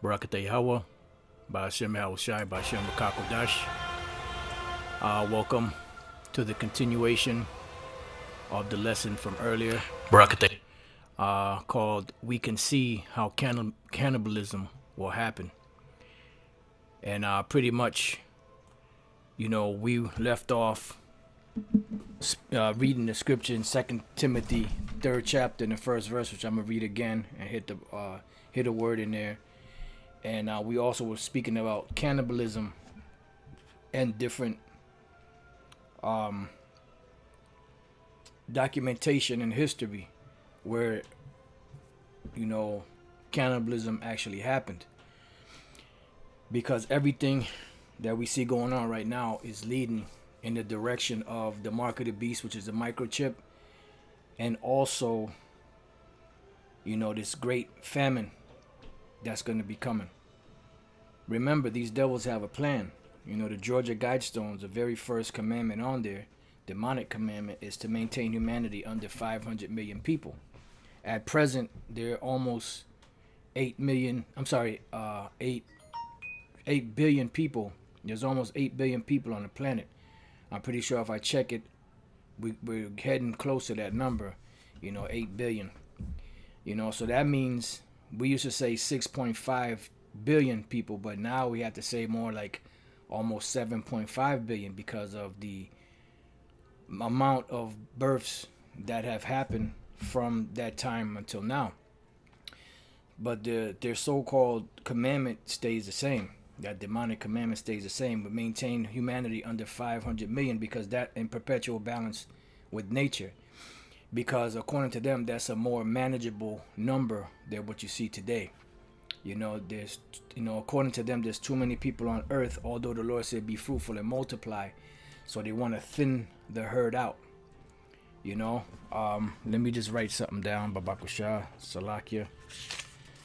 Barakatay Hawa, Ba'ashem Yahushai, Ba'ashem Kakodash. Welcome to the continuation of the lesson from earlier, Barakatay, called We Can See How Cannibalism Will Happen. And pretty much, we left off reading the scripture in 2 Timothy 3rd chapter in the first verse, which I'm going to read again and hit a word in there. And we also were speaking about cannibalism and different documentation in history where, cannibalism actually happened. Because everything that we see going on right now is leading in the direction of the mark of the beast, which is the microchip, and also, this great famine that's going to be coming. Remember, these devils have a plan. The Georgia Guidestones, the very first commandment on there, demonic commandment, is to maintain humanity under 500 million people. At present, there are almost 8 billion people. There's almost 8 billion people on the planet. I'm pretty sure if I check it, we're heading close to that number, 8 billion. So that means we used to say 6.5 billion people, but now we have to say more like almost 7.5 billion because of the amount of births that have happened from that time until now. But their so-called commandment stays the same. That demonic commandment stays the same, but maintain humanity under 500 million, because that in perpetual balance with nature. Because according to them, that's a more manageable number than what you see today. There's, according to them, there's too many people on earth, although the Lord said be fruitful and multiply. So they want to thin the herd out. Let me just write something down. Babakusha, Salakia.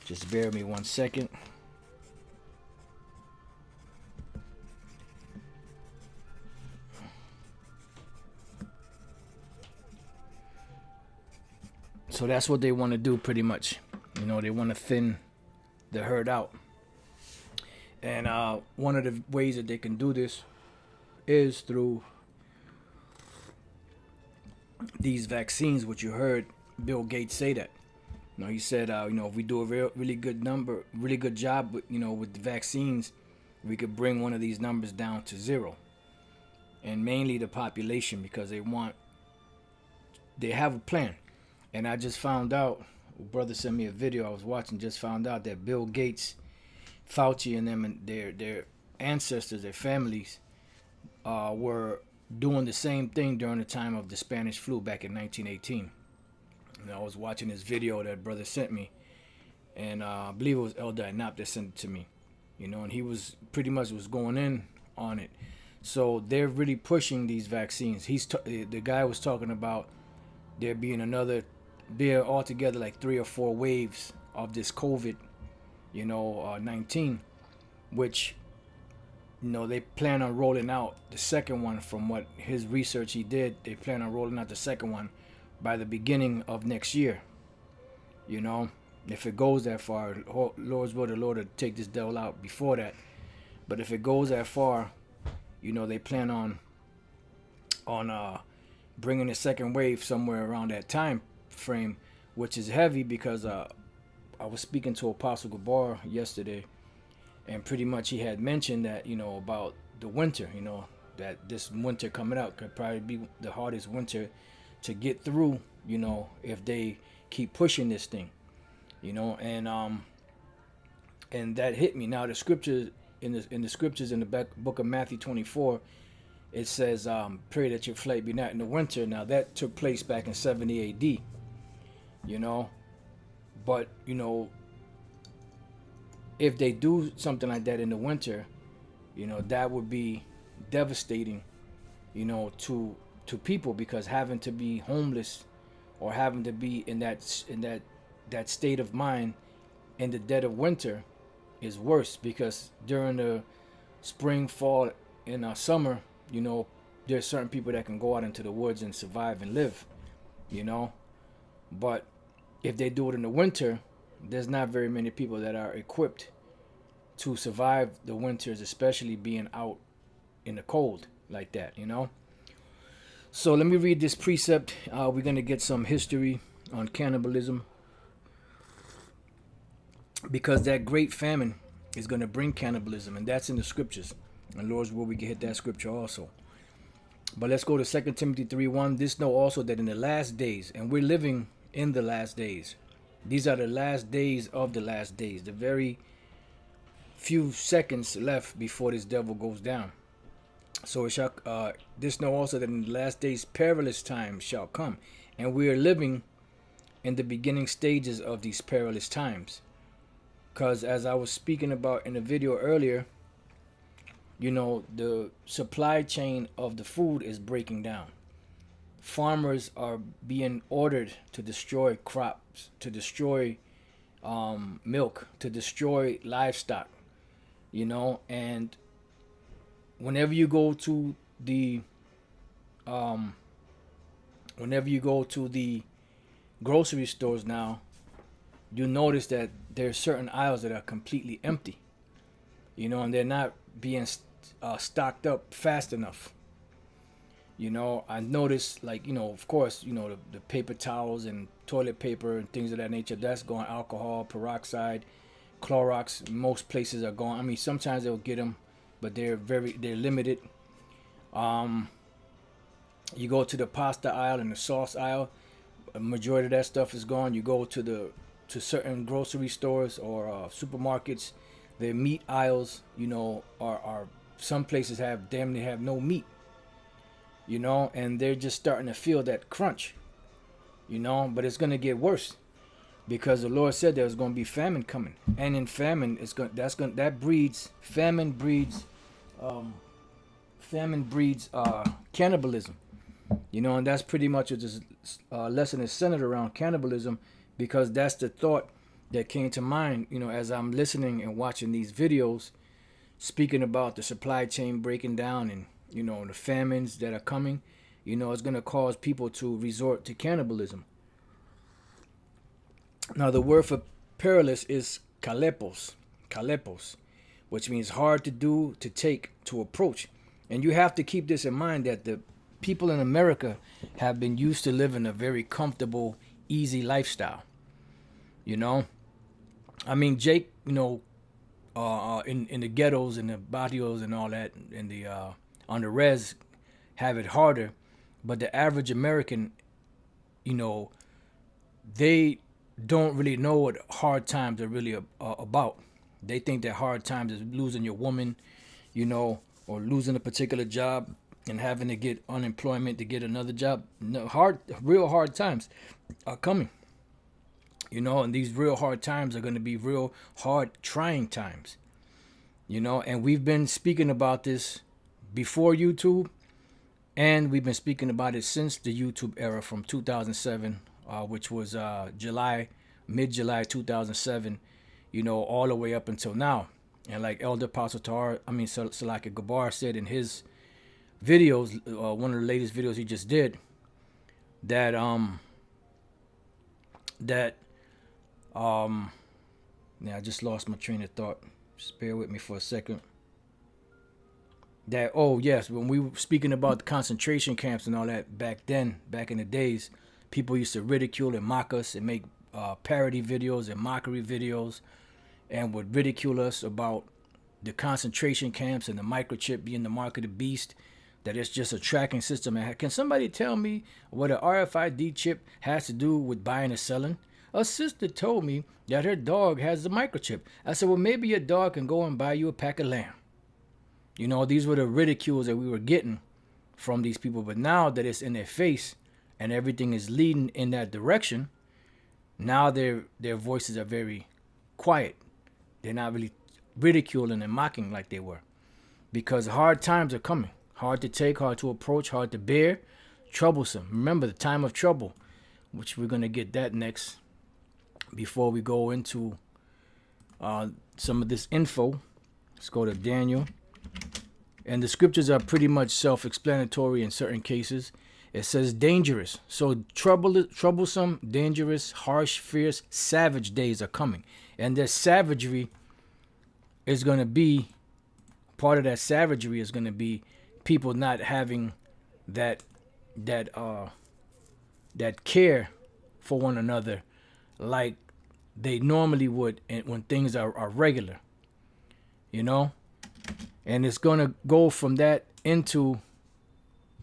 Just bear with me 1 second. So that's what they want to do pretty much. They want to thin the herd out. And one of the ways that they can do this is through these vaccines, which you heard Bill Gates say that. He said, if we do a really good job with the vaccines, we could bring one of these numbers down to zero. And mainly the population, because they have a plan. And I just found out, brother sent me a video I was watching, just found out that Bill Gates, Fauci, and them and their ancestors, their families, were doing the same thing during the time of the Spanish flu back in 1918. And I was watching this video that brother sent me, and I believe it was Elder Nap that sent it to me, and he was pretty much was going in on it. So they're really pushing these vaccines. The guy was talking about there being altogether like 3 or 4 waves of this COVID, 19, which, they plan on rolling out the second one. From what his research he did, they plan on rolling out the second one by the beginning of next year. If it goes that far, Lord's will, the Lord will take this devil out before that. But if it goes that far, they plan on bringing the second wave somewhere around that time frame, which is heavy, because I was speaking to Apostle Gabar yesterday, and pretty much he had mentioned that about the winter, that this winter coming out could probably be the hardest winter to get through, if they keep pushing this thing, and that hit me. Now the scriptures in the book of Matthew 24, it says, pray that your flight be not in the winter. Now that took place back in 70 AD. But if they do something like that in the winter, that would be devastating, to people, because having to be homeless or having to be in that state of mind in the dead of winter is worse, because during the spring, fall, and summer, there's certain people that can go out into the woods and survive and live, but if they do it in the winter, there's not very many people that are equipped to survive the winters, especially being out in the cold like that, So let me read this precept. We're going to get some history on cannibalism, because that great famine is going to bring cannibalism, and that's in the scriptures. And Lord's will, we can hit that scripture also. But let's go to 2 Timothy 3:1. This know also that in the last days, and we're living in the last days. These are the last days of the last days. The very few seconds left before this devil goes down. So it shall, this know also that in the last days perilous times shall come. And we are living in the beginning stages of these perilous times. Because as I was speaking about in the video earlier, the supply chain of the food is breaking down. Farmers are being ordered to destroy crops, to destroy milk, to destroy livestock, and whenever you go to the grocery stores now, you notice that there's certain aisles that are completely empty, and they're not being stocked up fast enough. I noticed, of course, the paper towels and toilet paper and things of that nature, that's going. Alcohol, peroxide, Clorox, most places are going. I mean, sometimes they'll get them, but they're limited. You go to the pasta aisle and the sauce aisle, a majority of that stuff is gone. You go to certain grocery stores or supermarkets, their meat aisles, are some places damn near have no meat, and they're just starting to feel that crunch, but it's going to get worse, because the Lord said there was going to be famine coming, and in famine famine breeds cannibalism, and that's pretty much what this lesson is centered around, cannibalism, because that's the thought that came to mind, as I'm listening and watching these videos speaking about the supply chain breaking down and, the famines that are coming. It's going to cause people to resort to cannibalism. Now, the word for perilous is kalepos, which means hard to do, to take, to approach. And you have to keep this in mind, that the people in America have been used to living a very comfortable, easy lifestyle. I mean, Jake, in the ghettos and the barrios and all that, and the on the res, have it harder. But the average American, they don't really know what hard times are really about. They think that hard times is losing your woman, or losing a particular job and having to get unemployment to get another job. No, real hard times are coming. And these real hard times are going to be real hard, trying times. And we've been speaking about this before YouTube, and we've been speaking about it since the YouTube era from 2007, which was mid-July 2007, all the way up until now. And like Elder Salaki Gabar said in his videos, one of the latest videos he just did, that I just lost my train of thought. Just bear with me for a second. When we were speaking about the concentration camps and all that back in the days, people used to ridicule and mock us and make parody videos and mockery videos, and would ridicule us about the concentration camps and the microchip being the mark of the beast, that it's just a tracking system. And can somebody tell me what an RFID chip has to do with buying and selling? A sister told me that her dog has the microchip. I said, well, maybe your dog can go and buy you a pack of lamb. These were the ridicules that we were getting from these people. But now that it's in their face and everything is leading in that direction, now their voices are very quiet. They're not really ridiculing and mocking like they were. Because hard times are coming. Hard to take, hard to approach, hard to bear, troublesome. Remember the time of trouble, which we're going to get that next before we go into some of this info. Let's go to Daniel. And the scriptures are pretty much self-explanatory in certain cases. It says dangerous. So troublesome, dangerous, harsh, fierce, savage days are coming. And their savagery is going to be part of that savagery is going to be people not having that that that care for one another like they normally would when things are regular, you know. And it's going to go from that into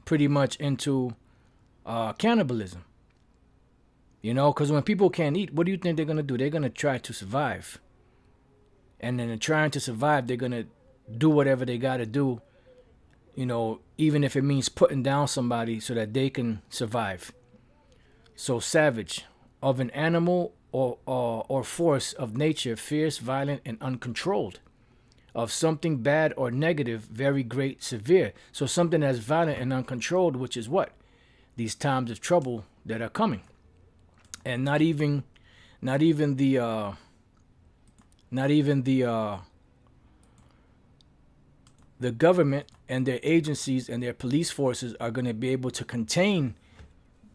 pretty much into cannibalism, you know, because when people can't eat, what do you think they're going to do? They're going to try to survive. And then in trying to survive, they're going to do whatever they got to do, you know, even if it means putting down somebody so that they can survive. So savage, of an animal or force of nature, fierce, violent, and uncontrolled. Of something bad or negative, very great, severe. So something that's violent and uncontrolled, which is what? These times of trouble that are coming. And not even the government and their agencies and their police forces are going to be able to contain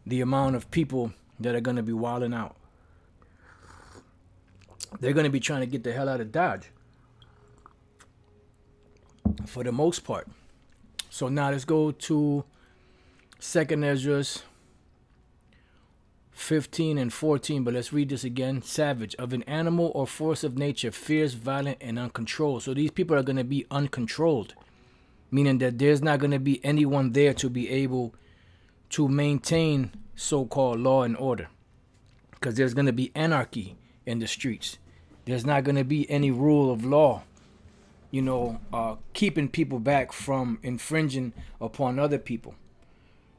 the amount of people that are going to be wilding out. They're going to be trying to get the hell out of Dodge, for the most part. So now let's go to 2nd Ezra 15 and 14, but let's read this again. Savage, of an animal or force of nature, fierce, violent, and uncontrolled. So these people are going to be uncontrolled, meaning that there's not going to be anyone there to be able to maintain so-called law and order, because there's going to be anarchy in the streets. There's not going to be any rule of law, you know, keeping people back from infringing upon other people.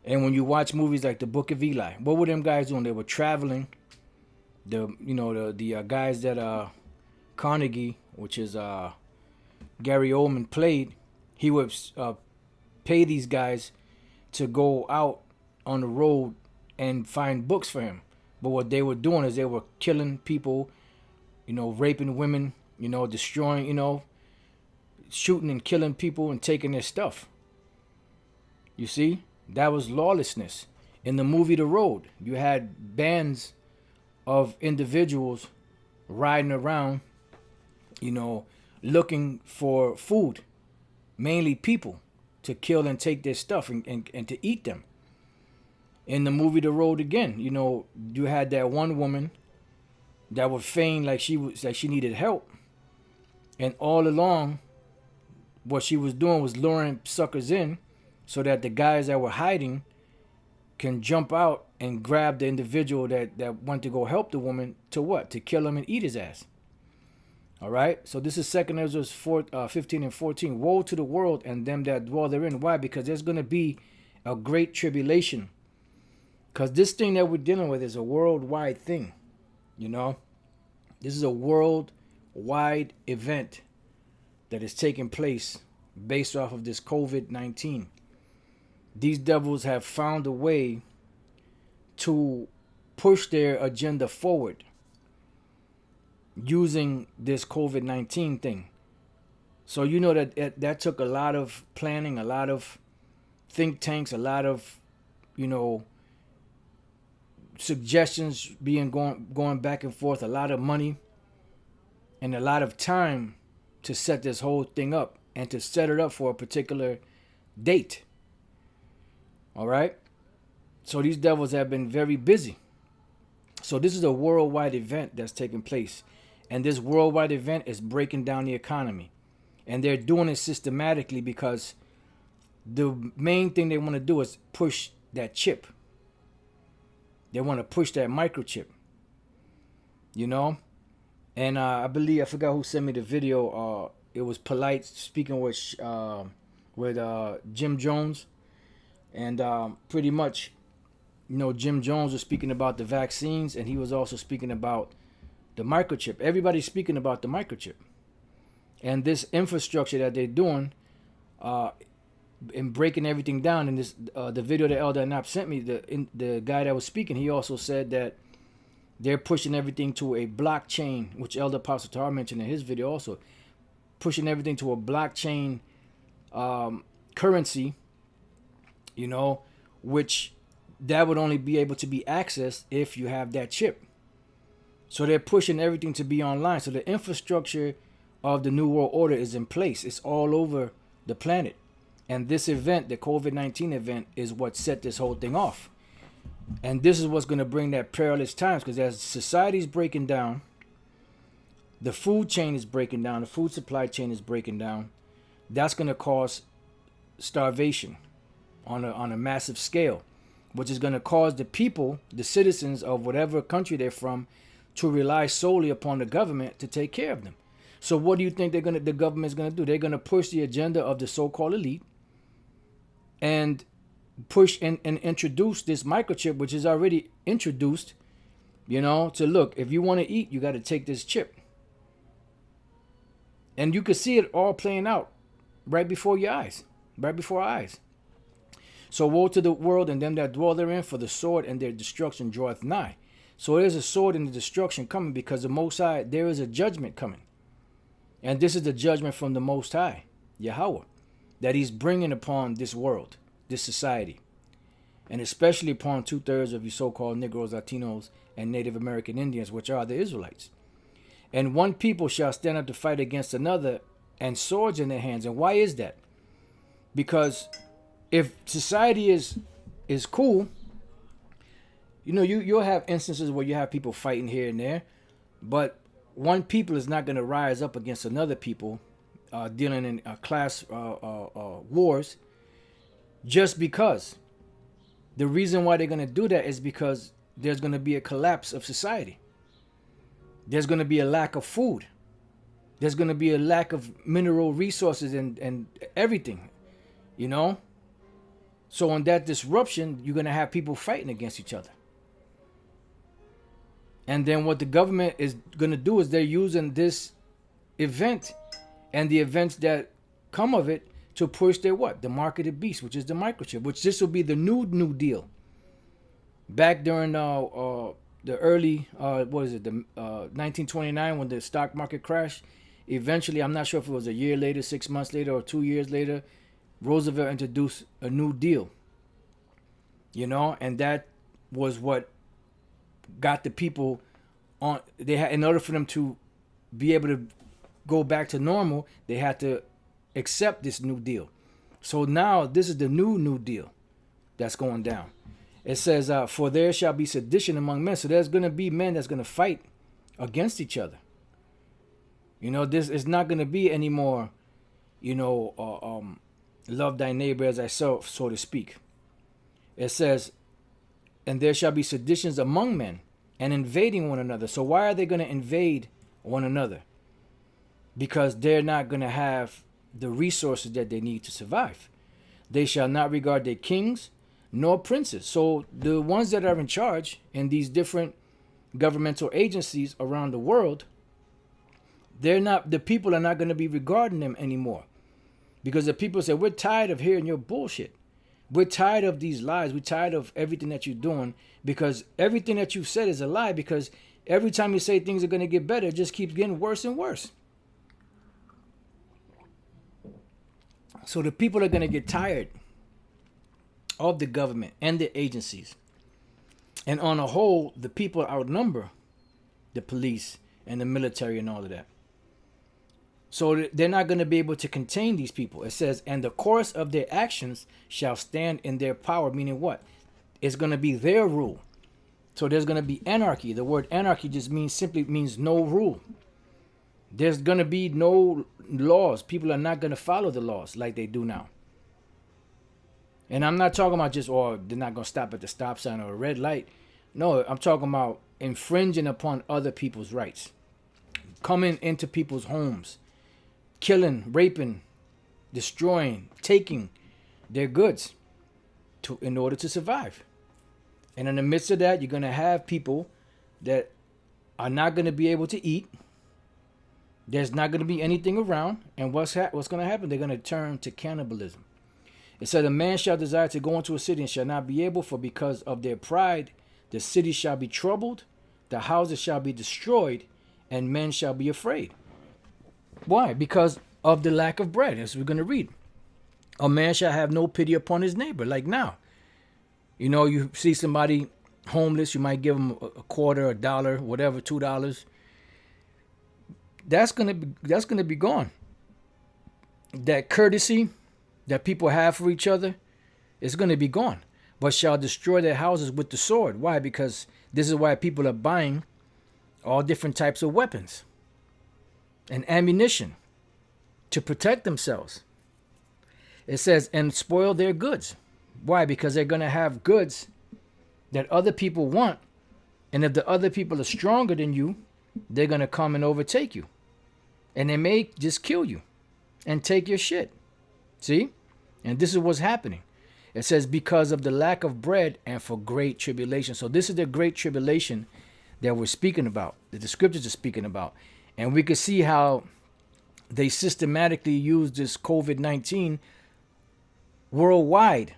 And when you watch movies like The Book of Eli, what were them guys doing? They were traveling. The guys that Carnegie, which is Gary Oldman, played, he would pay these guys to go out on the road and find books for him. But what they were doing is they were killing people, you know, raping women, you know, destroying, you know, shooting and killing people and taking their stuff. You see? That was lawlessness. In the movie The Road, you had bands of individuals riding around, you know, looking for food, mainly people, to kill and take their stuff and to eat them. In the movie The Road again, you know, you had that one woman that would feign like she needed help, and all along, what she was doing was luring suckers in, so that the guys that were hiding can jump out and grab the individual that went to go help the woman to what? To kill him and eat his ass. All right? So this is 2nd Ezra 15 and 14. Woe to the world and them that dwell therein. Why? Because there's going to be a great tribulation. Because this thing that we're dealing with is a worldwide thing. You know? This is a worldwide event that is taking place based off of this COVID-19. These devils have found a way to push their agenda forward using this COVID-19 thing. So you know that took a lot of planning, a lot of think tanks, a lot of, you know, suggestions being going back and forth, a lot of money and a lot of time to set this whole thing up and to set it up for a particular date. All right. So these devils have been very busy. So this is a worldwide event that's taking place. And this worldwide event is breaking down the economy. And they're doing it systematically because the main thing they want to do is push that chip. They want to push that microchip. You know? And I forgot who sent me the video. It was Polite speaking with Jim Jones. And pretty much, you know, Jim Jones was speaking about the vaccines, and he was also speaking about the microchip. Everybody's speaking about the microchip. And this infrastructure that they're doing in breaking everything down. In this the video that Elder Nap sent me, the guy that was speaking, he also said that they're pushing everything to a blockchain, which Elder Apostle Tar mentioned in his video also, pushing everything to a blockchain currency, you know, which that would only be able to be accessed if you have that chip. So they're pushing everything to be online. So the infrastructure of the New World Order is in place. It's all over the planet. And this event, the COVID-19 event, is what set this whole thing off. And this is what's going to bring that perilous times, because as society's breaking down, the food chain is breaking down, the food supply chain is breaking down. That's going to cause starvation on a massive scale, which is going to cause the people, the citizens of whatever country they're from, to rely solely upon the government to take care of them. So what do you think the government's going to do? They're going to push the agenda of the so-called elite and push and introduce this microchip, which is already introduced, to look, if you want to eat, you got to take this chip. And you can see it all playing out right before your eyes, right before our eyes. So woe to the world and them that dwell therein, for the sword and their destruction draweth nigh. So there's a sword and the destruction coming, because the Most High, there is a judgment coming. And this is the judgment from the Most High, Yahweh, that he's bringing upon this world, this society, and especially upon 2/3 of you so-called Negros, Latinos, and Native American Indians, which are the Israelites. And one people shall stand up to fight against another, and swords in their hands. And why is that? Because if society is cool, you'll have instances where you have people fighting here and there, but one people is not going to rise up against another people, dealing in class wars, just because. The reason why they're going to do that is because there's going to be a collapse of society. There's going to be a lack of food. There's going to be a lack of mineral resources and everything, So on that disruption, you're going to have people fighting against each other. And then what the government is going to do is they're using this event and the events that come of it to push their what? The marketed beast, which is the microchip, which this will be the new deal. Back during the early, 1929, when the stock market crashed, eventually, I'm not sure if it was a year later, 6 months later, or 2 years later, Roosevelt introduced a new deal. And that was what got the people on. They had, in order for them to be able to go back to normal, they had to accept this new deal. So now this is the new deal that's going down. It says, for there shall be sedition among men. So there's going to be men that's going to fight against each other. This is not going to be any more, love thy neighbor as thyself, so to speak. It says, and there shall be seditions among men, and invading one another. So why are they going to invade one another? Because they're not going to have the resources that they need to survive. They shall not regard their kings nor princes. So the ones that are in charge in these different governmental agencies around the world, the people are not going to be regarding them anymore. Because the people say, we're tired of hearing your bullshit. We're tired of these lies. We're tired of everything that you're doing, because everything that you've said is a lie, because every time you say things are going to get better, it just keeps getting worse and worse. So the people are going to get tired of the government and the agencies. And on a whole, the people outnumber the police and the military and all of that. So they're not going to be able to contain these people. It says, and the course of their actions shall stand in their power, meaning what? It's going to be their rule. So there's going to be anarchy. The word anarchy just simply means no rule. There's going to be no laws. People are not going to follow the laws like they do now. And I'm not talking about just, they're not going to stop at the stop sign or a red light. No, I'm talking about infringing upon other people's rights. Coming into people's homes. Killing, raping, destroying, taking their goods in order to survive. And in the midst of that, you're going to have people that are not going to be able to eat. There's not going to be anything around. And what's going to happen? They're going to turn to cannibalism. It said, a man shall desire to go into a city and shall not be able, for because of their pride, the city shall be troubled, the houses shall be destroyed, and men shall be afraid. Why? Because of the lack of bread, as we're going to read. A man shall have no pity upon his neighbor, like now. You see somebody homeless, you might give them a quarter, $1, whatever, $2. that's gonna be gone. That courtesy that people have for each other is gonna be gone. But shall destroy their houses with the sword. Why? Because this is why people are buying all different types of weapons and ammunition to protect themselves. It says, and spoil their goods. Why? Because they're going to have goods that other people want. And if the other people are stronger than you, they're going to come and overtake you. And they may just kill you and take your shit. See? And this is what's happening. It says, because of the lack of bread and for great tribulation. So this is the great tribulation that we're speaking about, that the scriptures are speaking about. And we can see how they systematically use this COVID-19 worldwide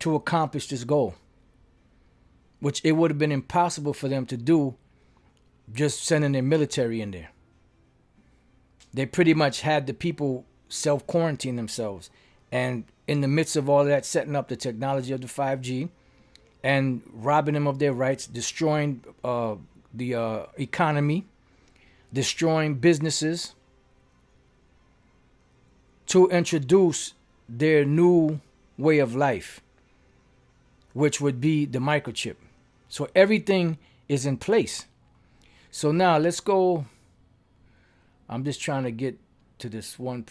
to accomplish this goal, which it would have been impossible for them to do just sending their military in there. They pretty much had the people self-quarantine themselves. And in the midst of all of that, setting up the technology of the 5G and robbing them of their rights, destroying the economy, destroying businesses to introduce their new way of life, which would be the microchip. So everything is in place. So now let's go. I'm just trying to get to this one.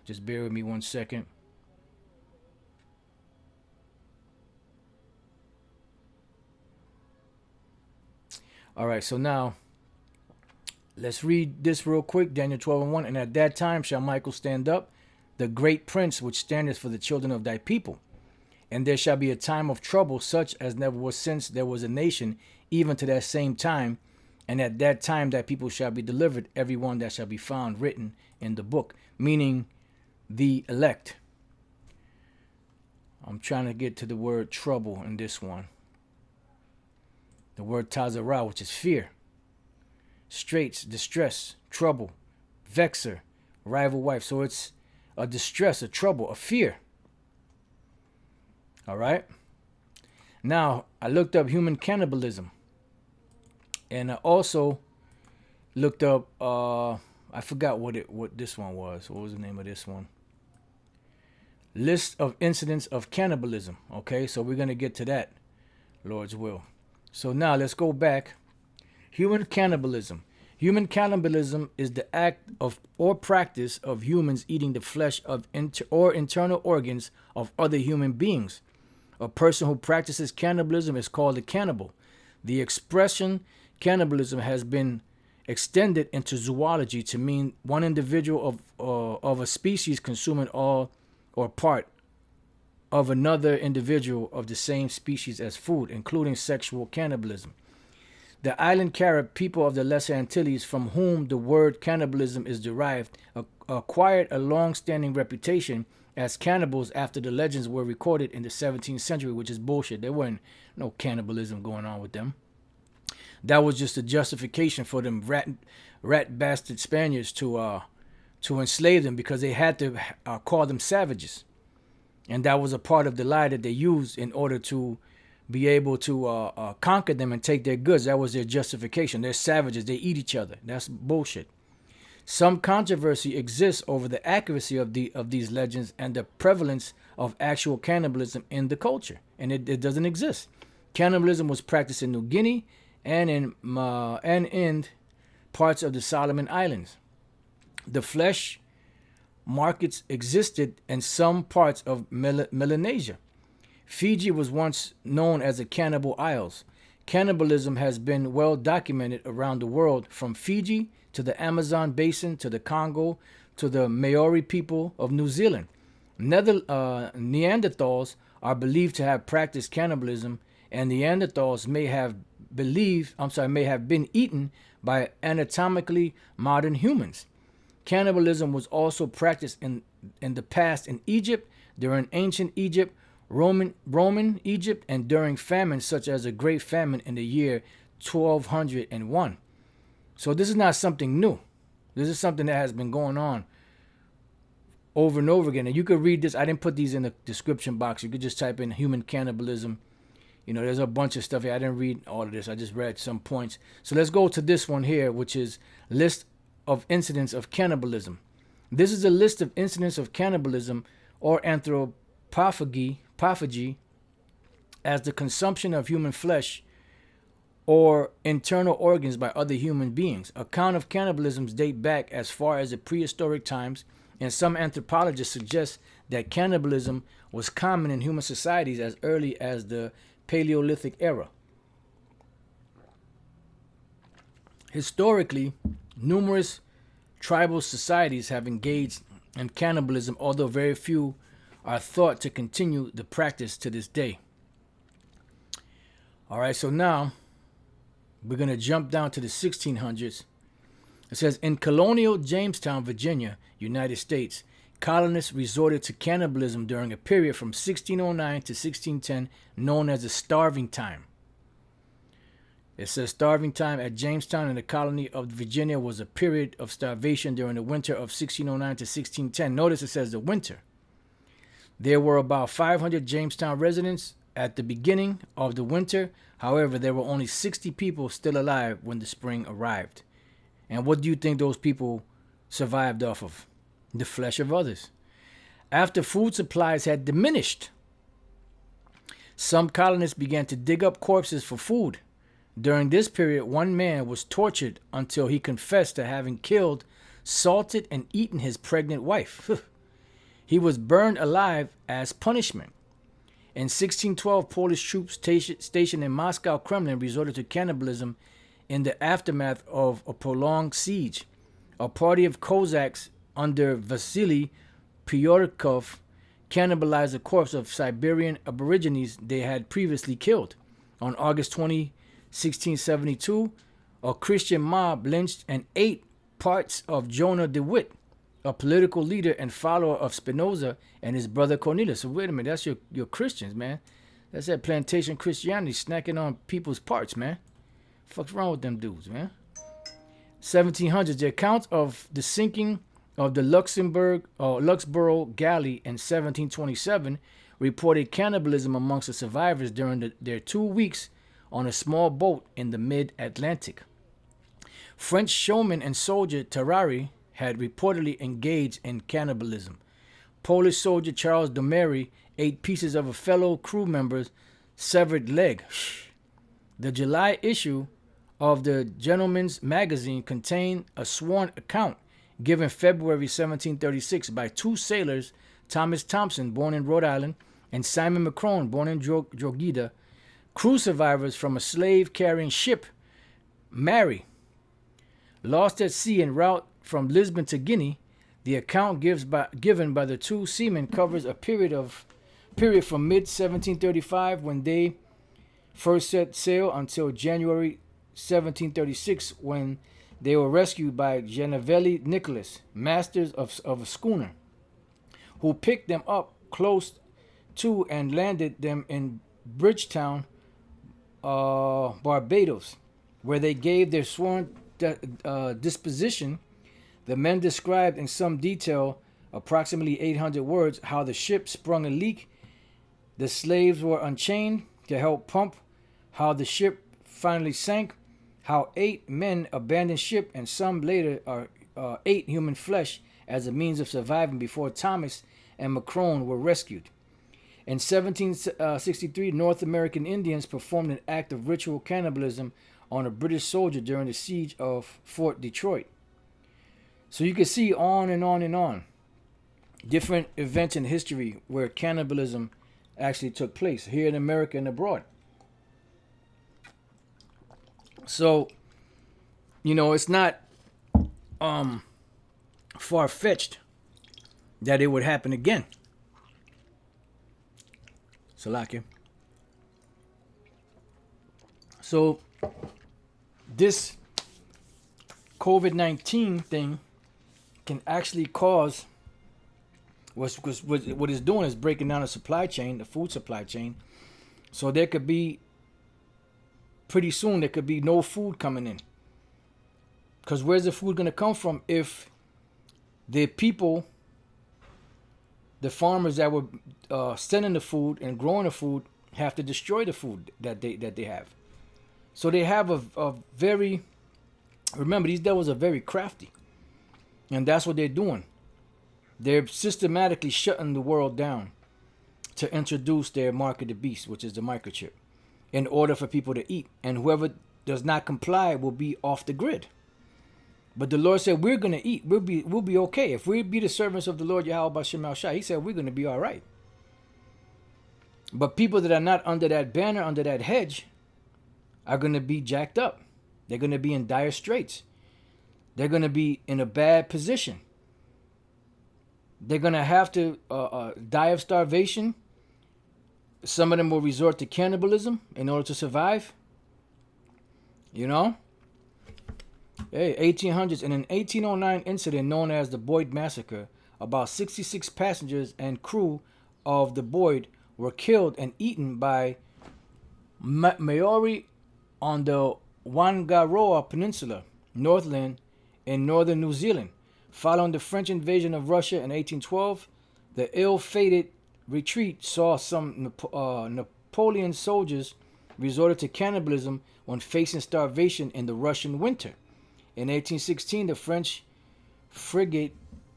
Just bear with me 1 second. All right, so now let's read this real quick. Daniel 12:1. And at that time shall Michael stand up, the great prince which standeth for the children of thy people. And there shall be a time of trouble, such as never was since there was a nation, even to that same time. And at that time thy people shall be delivered, every one that shall be found written in the book, meaning the elect. I'm trying to get to the word trouble in this one. The word tazarah, which is fear. Straits, distress, trouble, vexer, rival wife. So it's a distress, a trouble, a fear. All right. Now, I looked up human cannibalism. And I also looked up, I forgot what this one was. What was the name of this one? List of incidents of cannibalism. Okay, so we're going to get to that, Lord's will. So now let's go back. Human cannibalism. Human cannibalism is the act of or practice of humans eating the flesh of or internal organs of other human beings. A person who practices cannibalism is called a cannibal. The expression cannibalism has been extended into zoology to mean one individual of a species consuming all or part of another individual of the same species as food, including sexual cannibalism. The island Carib people of the Lesser Antilles, from whom the word cannibalism is derived, acquired a long-standing reputation as cannibals after the legends were recorded in the 17th century, which is bullshit. There wasn't no cannibalism going on with them. That was just a justification for them rat bastard Spaniards to enslave them, because they had to call them savages. And that was a part of the lie that they used in order to be able to conquer them and take their goods. That was their justification. They're savages. They eat each other. That's bullshit. Some controversy exists over the accuracy of these legends and the prevalence of actual cannibalism in the culture. And it doesn't exist. Cannibalism was practiced in New Guinea and in parts of the Solomon Islands. The flesh markets existed in some parts of Melanesia. Fiji was once known as the Cannibal Isles. Cannibalism has been well documented around the world, from Fiji to the Amazon basin to the Congo to the Maori people of New Zealand. Neanderthals are believed to have practiced cannibalism, and Neanderthals may have been eaten by anatomically modern humans. Cannibalism was also practiced in the past in Egypt, during ancient Egypt, Roman Egypt, and during famines such as the Great Famine in the year 1201. So this is not something new. This is something that has been going on over and over again. And you could read this. I didn't put these in the description box. You could just type in human cannibalism You know, there's a bunch of stuff here. I didn't read all of this. I just read some points. So let's go to this one here, which is list of incidents of cannibalism. This is a list of incidents of cannibalism or anthropophagy as the consumption of human flesh or internal organs by other human beings. Account of cannibalisms date back as far as the prehistoric times, and some anthropologists suggest that cannibalism was common in human societies as early as the Paleolithic era. Historically, numerous tribal societies have engaged in cannibalism, although very few are thought to continue the practice to this day. All right, so now we're going to jump down to the 1600s. It says, in colonial Jamestown, Virginia, United States, colonists resorted to cannibalism during a period from 1609 to 1610 known as the Starving Time. It says starving time at Jamestown in the colony of Virginia was a period of starvation during the winter of 1609 to 1610. Notice it says the winter. There were about 500 Jamestown residents at the beginning of the winter. However, there were only 60 people still alive when the spring arrived. And what do you think those people survived off of? The flesh of others. After food supplies had diminished, some colonists began to dig up corpses for food. During this period, one man was tortured until he confessed to having killed, salted, and eaten his pregnant wife. He was burned alive as punishment. In 1612, Polish troops stationed in Moscow Kremlin resorted to cannibalism in the aftermath of a prolonged siege. A party of Cossacks under Vasily Pyorkov cannibalized the corpse of Siberian aborigines they had previously killed. On August 20, 1672, a Christian mob lynched and ate parts of Jonah DeWitt, a political leader and follower of Spinoza and his brother Cornelius. So wait a minute, that's your Christians, man. That's that plantation Christianity snacking on people's parts, man. Fuck's wrong with them dudes, man? 1700s, the account of the sinking of the Luxembourg galley in 1727 reported cannibalism amongst the survivors during their 2 weeks on a small boat in the mid-Atlantic. French showman and soldier Terrari had reportedly engaged in cannibalism. Polish soldier Charles Domery ate pieces of a fellow crew member's severed leg. The July issue of the Gentleman's Magazine contained a sworn account given February 1736 by two sailors, Thomas Thompson, born in Rhode Island, and Simon McCrone, born in Drogheda, crew survivors from a slave-carrying ship, Mary, lost at sea en route from Lisbon to Guinea. The account given by the two seamen covers a period from mid-1735 when they first set sail until January 1736 when they were rescued by Genevieve Nicholas, masters of a schooner, who picked them up close to and landed them in Bridgetown, Barbados, where they gave their sworn disposition. The men described in some detail, approximately 800 words, how the ship sprung a leak, the slaves were unchained to help pump, how the ship finally sank, how 8 men abandoned ship, and some later ate human flesh as a means of surviving before Thomas and McCrone were rescued. In 1763, North American Indians performed an act of ritual cannibalism on a British soldier during the siege of Fort Detroit. So you can see on and on and on different events in history where cannibalism actually took place here in America and abroad. So, you know, it's not far-fetched that it would happen again. Salakia. So this COVID-19 thing can actually cause what it's doing is breaking down the supply chain, the food supply chain. So there could be pretty soon there could be no food coming in. Because where's the food going to come from if the people, the farmers that were sending the food and growing the food have to destroy the food that they have. So they have a very, remember, these devils are very crafty, and that's what they're doing. They're systematically shutting the world down to introduce their mark of the beast, which is the microchip, in order for people to eat. And whoever does not comply will be off the grid. But the Lord said, we're going to eat. We'll be okay. If we be the servants of the Lord Yahweh B'Shem El Shai, he said we're going to be all right. But people that are not under that banner, under that hedge, are going to be jacked up. They're going to be in dire straits. They're going to be in a bad position. They're going to have to die of starvation. Some of them will resort to cannibalism in order to survive. You know? Hey, 1800s. In an 1809 incident known as the Boyd Massacre, about 66 passengers and crew of the Boyd were killed and eaten by Maori on the Whangaroa Peninsula, Northland, in northern New Zealand. Following the French invasion of Russia in 1812, the ill-fated retreat saw some Napoleon soldiers resorted to cannibalism when facing starvation in the Russian winter. In 1816, the French frigate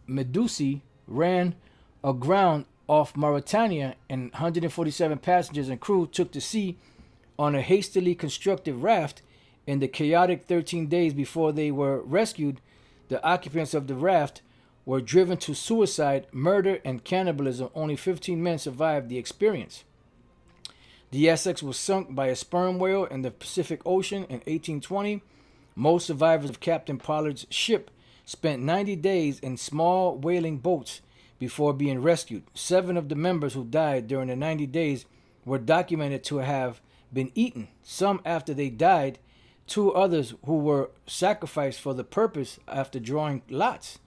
Méduse ran aground off Mauritania, and 147 passengers and crew took to sea on a hastily constructed raft. In the chaotic 13 days before they were rescued, the occupants of the raft were driven to suicide, murder, and cannibalism. Only 15 men survived the experience. The Essex was sunk by a sperm whale in the Pacific Ocean in 1820. Most survivors of Captain Pollard's ship spent 90 days in small whaling boats before being rescued. 7 of the members who died during the 90 days were documented to have been eaten, some after they died, 2 others who were sacrificed for the purpose after drawing lots.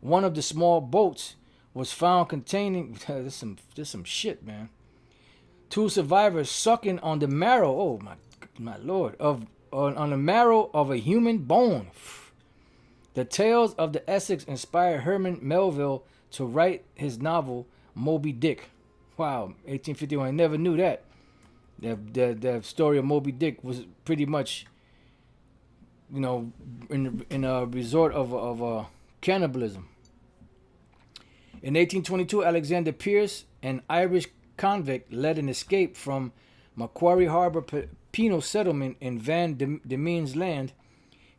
One of the small boats was found containing this some shit, man. 2 survivors sucking on the marrow, oh my lord, on the marrow of a human bone. The tales of the Essex inspired Herman Melville to write his novel Moby Dick. Wow, 1851. I never knew that. The story of Moby Dick was pretty much, you know, in a resort of cannibalism. In 1822, Alexander Pierce, an Irish convict, led an escape from Macquarie Harbor penal settlement in Van Diemen's Land.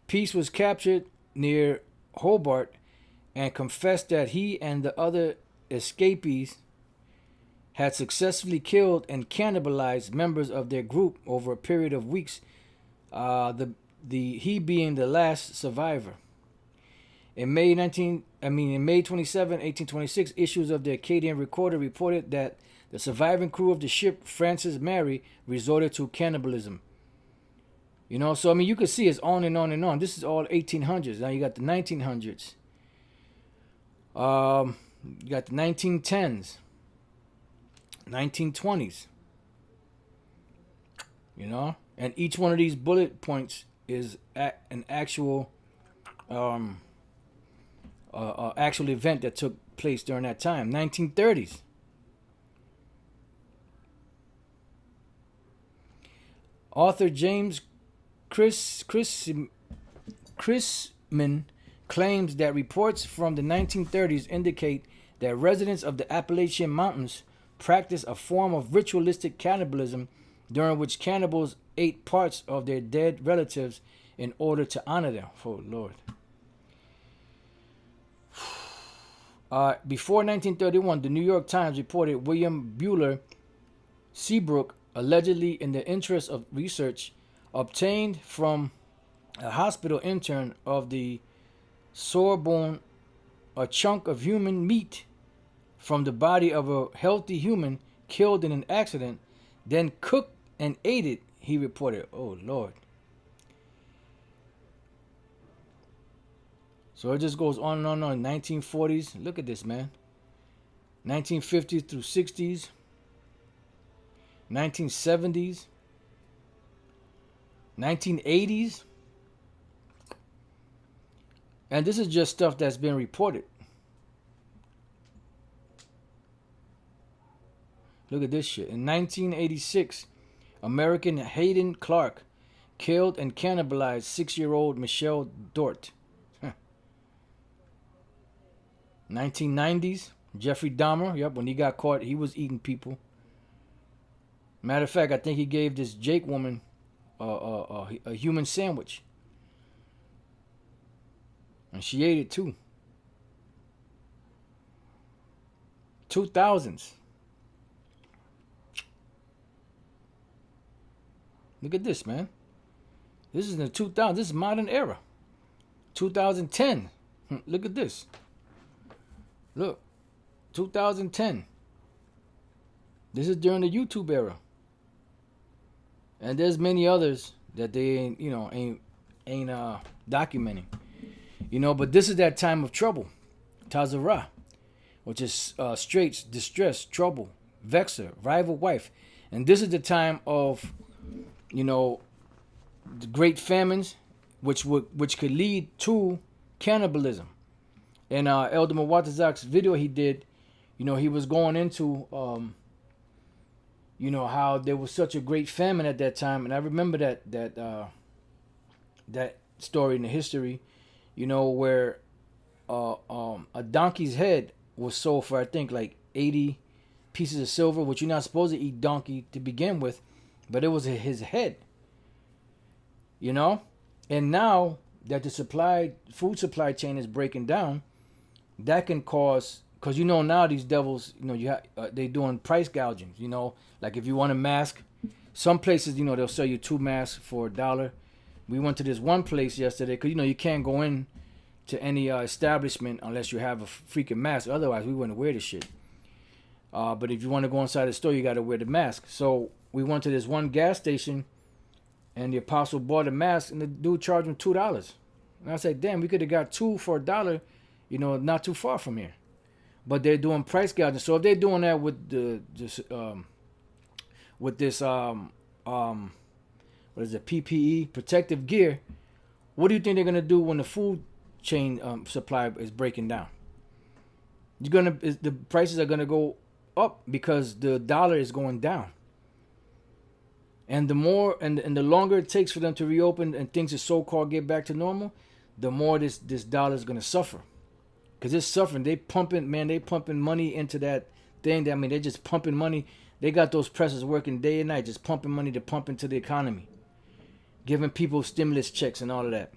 Pierce was captured near Hobart and confessed that he and the other escapees had successfully killed and cannibalized members of their group over a period of weeks, he being the last survivor. In May 27, 1826, issues of the Acadian Recorder reported that the surviving crew of the ship Francis Mary resorted to cannibalism. You know, so I mean, you can see it's on and on and on. This is all 1800s. Now you got the 1900s. You got the 1910s, 1920s. You know, and each one of these bullet points is an actual actual event that took place during that time. 1930s. Author James Chrisman claims that reports from the 1930s indicate that residents of the Appalachian Mountains practice a form of ritualistic cannibalism during which cannibals ate parts of their dead relatives in order to honor them. Oh, Lord. Before 1931, the New York Times reported William Bueller Seabrook, allegedly in the interest of research, obtained from a hospital intern of the Sorbonne a chunk of human meat from the body of a healthy human killed in an accident, then cooked and ate it, he reported. Oh, Lord. So it just goes on and on and on. 1940s. Look at this, man. 1950s through 60s. 1970s. 1980s. And this is just stuff that's been reported. Look at this shit. In 1986, American Hayden Clark killed and cannibalized 6-year-old Michelle Dort. 1990s, Jeffrey Dahmer. Yep, when he got caught, he was eating people. Matter of fact, I think he gave this Jake woman a human sandwich. And she ate it too. 2000s. Look at this, man. This is in the 2000s. This is modern era. 2010. Look at this. Look. 2010. This is during the YouTube era. And there's many others that they ain't, ain't documenting. But this is that time of trouble. Tazara, which is straits, distress, trouble, vexer, rival wife. And this is the time of, the great famines, which could lead to cannibalism. And Elder Mwatazak's video he did, he was going into, how there was such a great famine at that time. And I remember that story in the history, where a donkey's head was sold for, I think, like 80 pieces of silver, which you're not supposed to eat donkey to begin with, but it was his head. And now that the food supply chain is breaking down, that can cause, because now these devils, they doing price gouging. Like if you want a mask, some places, they'll sell you 2 masks for $1. We went to this one place yesterday because you can't go in to any establishment unless you have a freaking mask. Otherwise, we wouldn't wear the shit. But if you want to go inside the store, you got to wear the mask. So we went to this one gas station, and the apostle bought a mask, and the dude charged him $2. And I said, damn, we could have got 2 for $1, not too far from here. But they're doing price gouging. So if they're doing that with this what is it, PPE, protective gear, what do you think they're gonna do when the food chain supply is breaking down? The prices are gonna go up because the dollar is going down. And the more and the longer it takes for them to reopen and things to so-called get back to normal, the more this dollar is gonna suffer. Because it's suffering. They pumping money into that thing. They're just pumping money. They got those presses working day and night, just pumping money to pump into the economy. Giving people stimulus checks and all of that.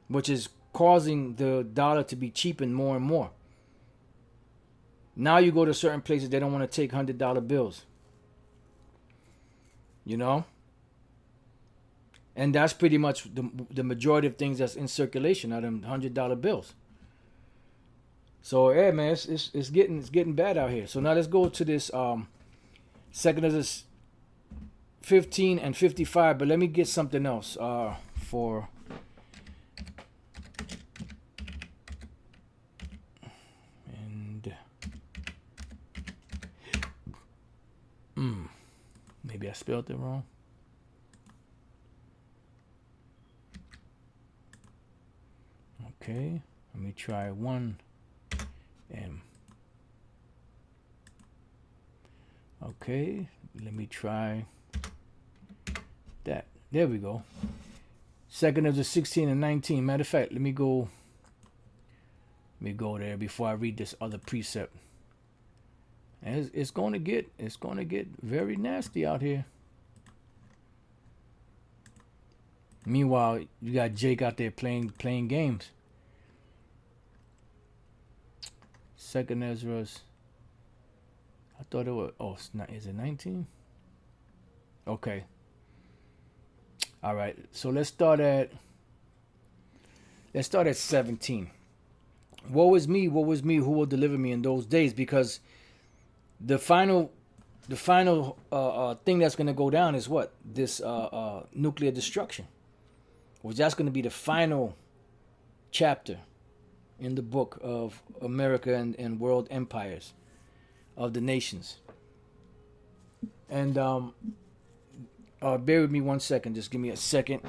Which is causing the dollar to be cheapened more and more. Now you go to certain places, they don't want to take $100 bills. And that's pretty much the majority of things that's in circulation are them $100 bills. So yeah, man, it's getting bad out here. So now let's go to this second of this 15 and 55. But let me get something else for. And maybe I spelled it wrong. Okay, let me try 1M. Okay, let me try that. There we go. Second of the 16 and 19. Matter of fact, let me go there before I read this other precept. And it's going to get very nasty out here. Meanwhile, you got Jake out there playing games. Second Ezra's. I thought it was. Oh, it's not. Is it 19? Okay. All right. So let's start at 17. Woe is me, who will deliver me in those days? Because the final thing that's going to go down is what? This nuclear destruction. Which that's going to be the final chapter in the book of America and world empires of the nations. And bear with me 1 second. Just give me a second.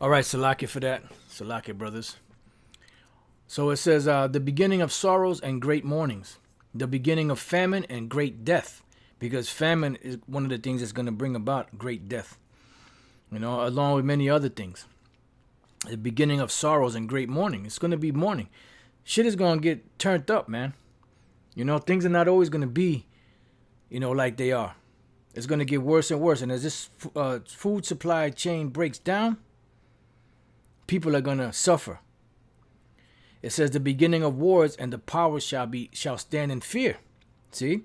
All right, Salaki for that. Salaki, brothers. So it says, the beginning of sorrows and great mournings, the beginning of famine and great death, because famine is one of the things that's going to bring about great death, along with many other things. The beginning of sorrows and great mourning. It's going to be mourning. Shit is going to get turned up, man. Things are not always going to be, like they are. It's going to get worse and worse. And as this food supply chain breaks down, people are going to suffer. It says the beginning of wars and the powers shall stand in fear. See?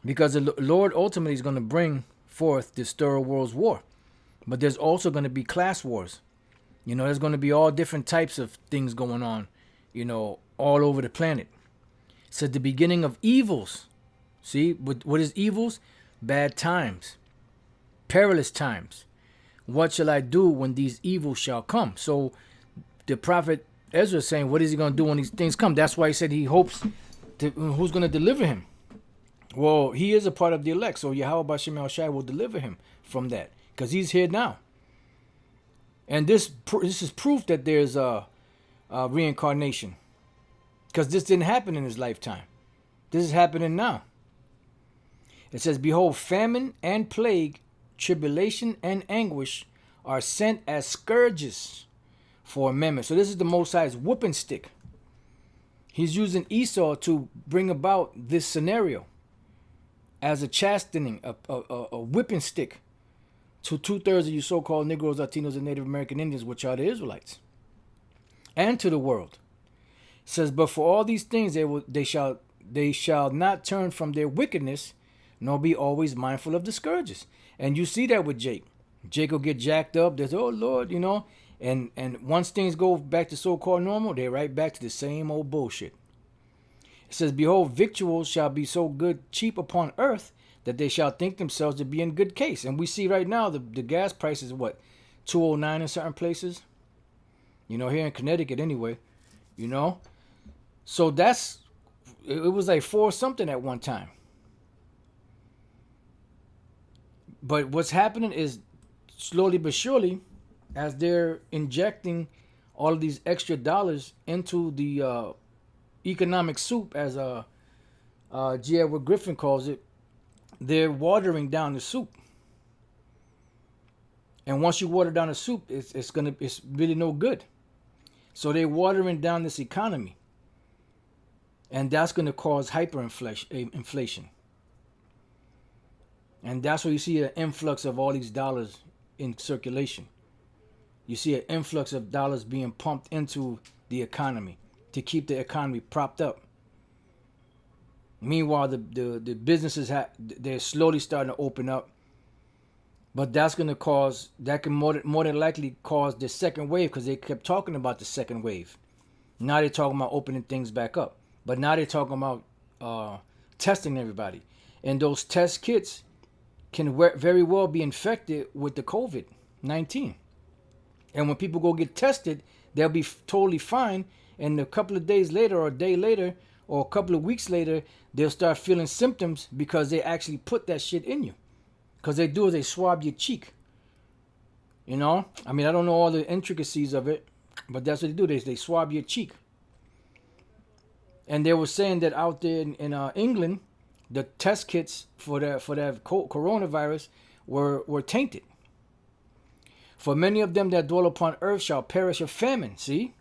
Because the Lord ultimately is going to bring forth this third world's war. But there's also going to be class wars. There's going to be all different types of things going on, all over the planet. It said the beginning of evils. See? What is evils? Bad times. Perilous times. What shall I do when these evils shall come? So the prophet Ezra is saying, what is he going to do when these things come? That's why he said he hopes who's going to deliver him. Well, he is a part of the elect, so Yahweh B'Shem El Shai will deliver him from that, because he's here now. And this is proof that there's a reincarnation, because this didn't happen in his lifetime. This is happening now. It says, behold, famine and plague, tribulation and anguish are sent as scourges for amendment. So this is the Most High's whooping stick. He's using Esau to bring about this scenario as a chastening, a whipping stick to 2/3 of you so-called Negros, Latinos, and Native American Indians, which are the Israelites, and to the world. It says, but for all these things they shall not turn from their wickedness, nor be always mindful of the scourges. And you see that with Jake. Jake will get jacked up. There's, oh Lord, and once things go back to so-called normal, they're right back to the same old bullshit. It says, behold, victuals shall be so good cheap upon earth that they shall think themselves to be in good case. And we see right now the gas price is what, $2.09 in certain places, here in Connecticut anyway, so it was like 4 something at one time. But what's happening is slowly but surely, as they're injecting all of these extra dollars into the economic soup, as G. Edward Griffin calls it, they're watering down the soup. And once you water down the soup, it's really no good. So they're watering down this economy, and that's going to cause hyperinflation. And that's where you see an influx of all these dollars in circulation. You see an influx of dollars being pumped into the economy to keep the economy propped up. Meanwhile, the businesses they're slowly starting to open up, but that can more than likely cause the second wave, because they kept talking about the second wave. Now they're talking about opening things back up, but now they're talking about testing everybody, and those test kits can very well be infected with the COVID-19. And when people go get tested, they'll be totally fine. And a couple of days later, or a day later, or a couple of weeks later, they'll start feeling symptoms because they actually put that shit in you. Because they do is they swab your cheek. I don't know all the intricacies of it, but that's what they do. They swab your cheek. And they were saying that out there in England, the test kits for that coronavirus were tainted. For many of them that dwell upon earth shall perish of famine. See?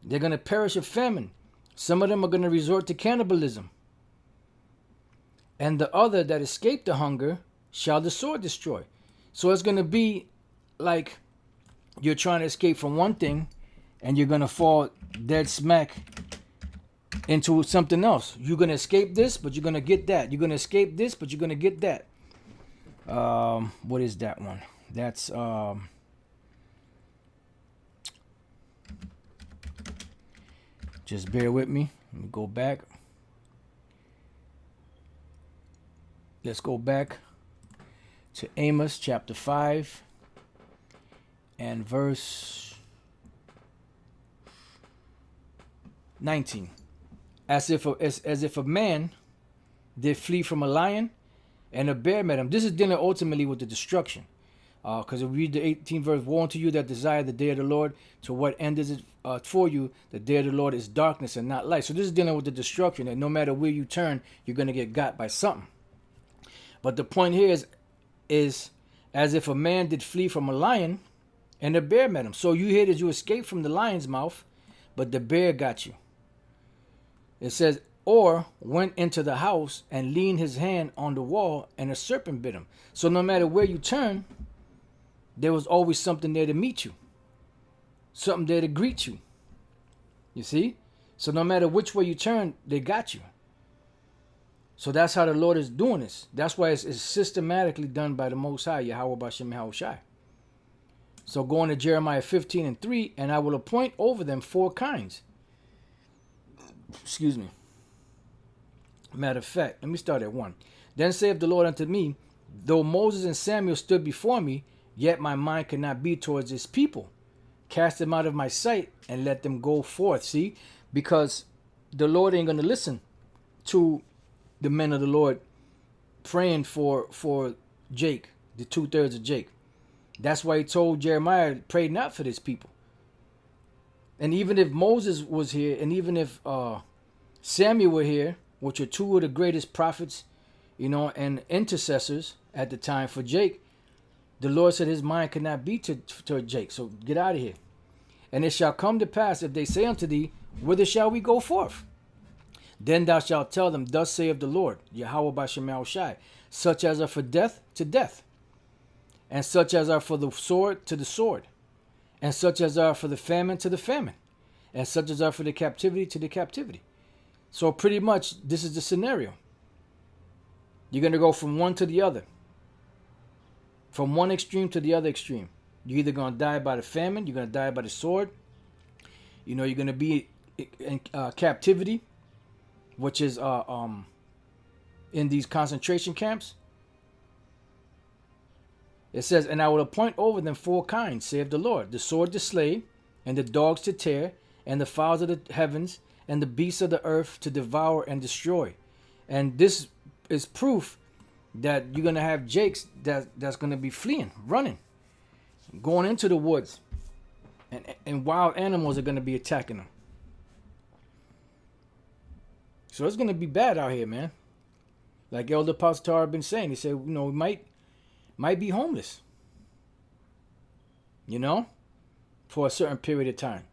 They're going to perish of famine. Some of them are going to resort to cannibalism. And the other that escaped the hunger shall the sword destroy. So it's going to be like you're trying to escape from one thing, and you're going to fall dead smack into something else. You're going to escape this, but you're going to get that. You're going to escape this, but you're going to get that. What is that one? That's just bear with me. Let me go back. Let's go back to Amos chapter 5 and verse 19. As if a man did flee from a lion, and a bear met him. This is dealing ultimately with the destruction. Because if we read the 18th verse, woe unto you that desire the day of the Lord. To what end is it for you? The day of the Lord is darkness and not light. So this is dealing with the destruction, that no matter where you turn, you're going to get got by something. But the point here is as if a man did flee from a lion and a bear met him. So you hear that you escaped from the lion's mouth, but the bear got you. It says, or went into the house and leaned his hand on the wall and a serpent bit him. So no matter where you turn, there was always something there to meet you. Something there to greet you. You see? So no matter which way you turn, they got you. So that's how the Lord is doing this. That's why it's systematically done by the Most High, Yahweh Bashem Yahweh Shai. So going to Jeremiah 15:3, and I will appoint over them 4 kinds. Excuse me. Matter of fact, let me start at 1. Then saith the Lord unto me, though Moses and Samuel stood before me, yet my mind could not be towards this people. Cast them out of my sight and let them go forth. See, because the Lord ain't going to listen to the men of the Lord praying for Jake, the 2/3 of Jake. That's why he told Jeremiah, pray not for this people. And even if Moses was here, and even if Samuel were here, which are 2 of the greatest prophets, and intercessors at the time for Jake, the Lord said his mind could not be to Jake. So get out of here. And it shall come to pass, if they say unto thee, whither shall we go forth? Then thou shalt tell them, thus saith the Lord, Yahweh Bashem Yahweh Shai, such as are for death to death, and such as are for the sword to the sword, and such as are for the famine to the famine, and such as are for the captivity to the captivity. So pretty much this is the scenario. You're going to go from one to the other. From one extreme to the other extreme. You're either going to die by the famine, you're going to die by the sword. You're going to be in captivity, which is in these concentration camps. It says, and I will appoint over them 4 kinds, saith the Lord, the sword to slay, and the dogs to tear, and the fowls of the heavens, and the beasts of the earth to devour and destroy. And this is proof that you're going to have Jakes that's going to be fleeing, running, going into the woods, and wild animals are going to be attacking them. So it's going to be bad out here, man. Like Elder Pastor Tara been saying, he said, we might be homeless, for a certain period of time.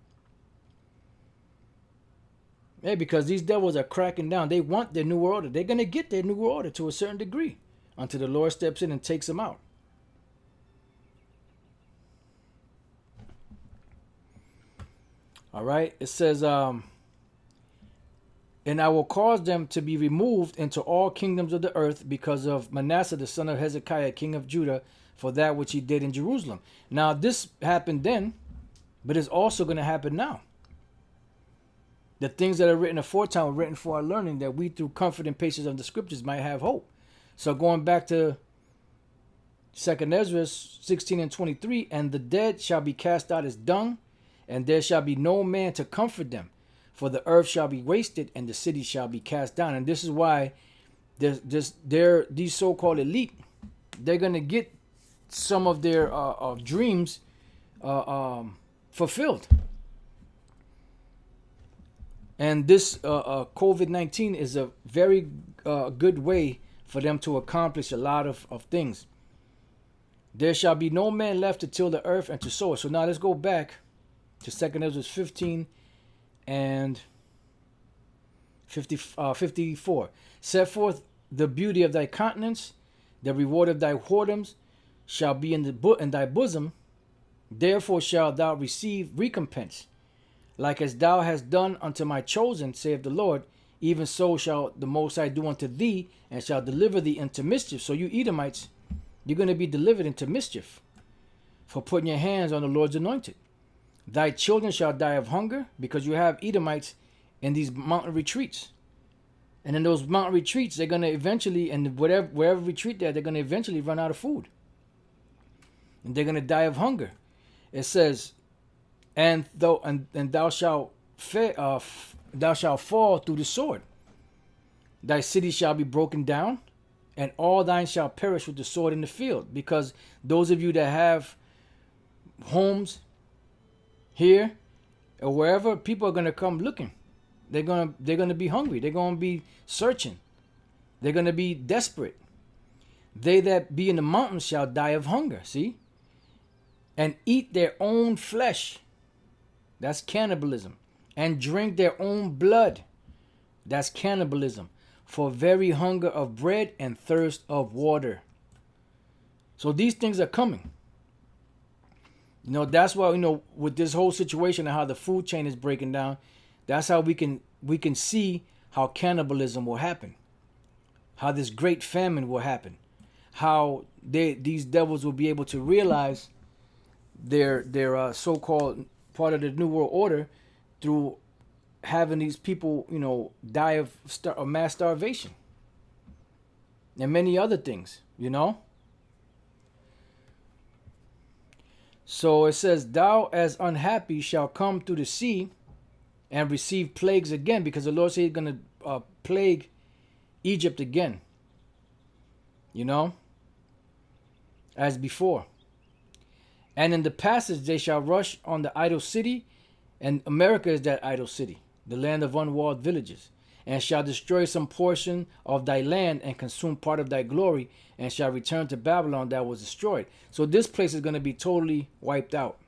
Yeah, because these devils are cracking down. They want their new order. They're going to get their new order to a certain degree until the Lord steps in and takes them out. All right. It says, and I will cause them to be removed into all kingdoms of the earth because of Manasseh, the son of Hezekiah, king of Judah, for that which he did in Jerusalem. Now, this happened then, but it's also going to happen now. The things that are written aforetime were written for our learning, that we through comfort and patience of the scriptures might have hope. So going back to 2nd Ezra 16:23, and the dead shall be cast out as dung, and there shall be no man to comfort them. For the earth shall be wasted, and the city shall be cast down. And this is why these so-called elite, they're going to get some of their dreams fulfilled. And this COVID-19 is a very good way for them to accomplish a lot of things. There shall be no man left to till the earth and to sow it. So now let's go back to 2nd Ezra 15 and 54. Set forth the beauty of thy countenance, the reward of thy whoredoms shall be in thy bosom. Therefore shalt thou receive recompense. Like as thou hast done unto my chosen, saith the Lord, even so shall the Most High do unto thee, and shall deliver thee into mischief. So you Edomites, you're going to be delivered into mischief for putting your hands on the Lord's anointed. Thy children shall die of hunger, because you have Edomites in these mountain retreats. And in those mountain retreats, they're going to eventually, and wherever retreat they're going to eventually run out of food. And they're going to die of hunger. It says, and thou shalt fall through the sword. Thy city shall be broken down, and all thine shall perish with the sword in the field. Because those of you that have homes here or wherever, people are gonna come looking. They're gonna be hungry. They're gonna be searching. They're gonna be desperate. They that be in the mountains shall die of hunger. See, and eat their own flesh. That's cannibalism. And drink their own blood. That's cannibalism. For very hunger of bread and thirst of water. So these things are coming. You know, that's why, you know, with this whole situation and how the food chain is breaking down, that's how we can see how cannibalism will happen. How this great famine will happen. How these devils will be able to realize their so-called part of the New World Order through having these people, you know, die of mass starvation and many other things, you know. So it says, thou as unhappy shall come through the sea and receive plagues again, because the Lord said he's going to plague Egypt again, you know, as before. And in the passage they shall rush on the idol city, and America is that idol city, the land of unwalled villages, and shall destroy some portion of thy land and consume part of thy glory, and shall return to Babylon that was destroyed. So this place is going to be totally wiped out.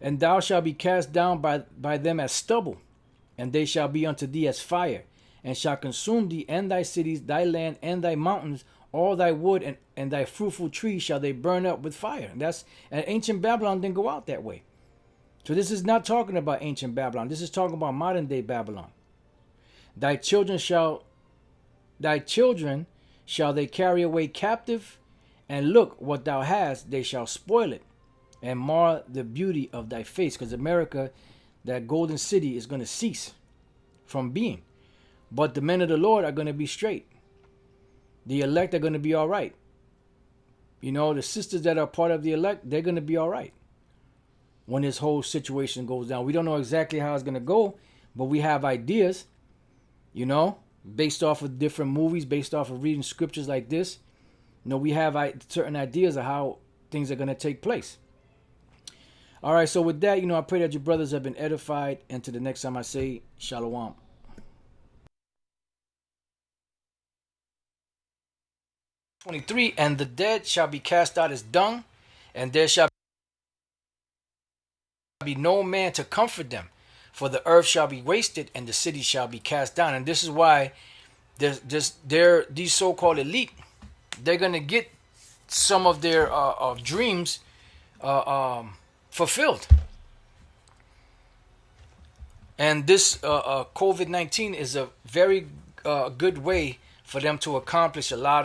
And thou shalt be cast down by them as stubble, and they shall be unto thee as fire, and shall consume thee and thy cities, thy land and thy mountains, all thy wood and thy fruitful trees shall they burn up with fire. And ancient Babylon didn't go out that way. So this is not talking about ancient Babylon. This is talking about modern day Babylon. Thy children shall they carry away captive, and look what thou hast, they shall spoil it, and mar the beauty of thy face. Because America, that golden city, is going to cease from being. But the men of the Lord are going to be straight. The elect are going to be all right. You know, the sisters that are part of the elect, they're going to be all right when this whole situation goes down. We don't know exactly how it's going to go, but we have ideas, you know, based off of different movies, based off of reading scriptures like this. You know, we have certain ideas of how things are going to take place. All right, so with that, you know, I pray that your brothers have been edified. And to the next time I say, Shalom. 23, and the dead shall be cast out as dung, and there shall be no man to comfort them, for the earth shall be wasted, and the city shall be cast down. And this is why these so-called elite, they're gonna get some of their dreams fulfilled. And this COVID-19 is a very good way for them to accomplish a lot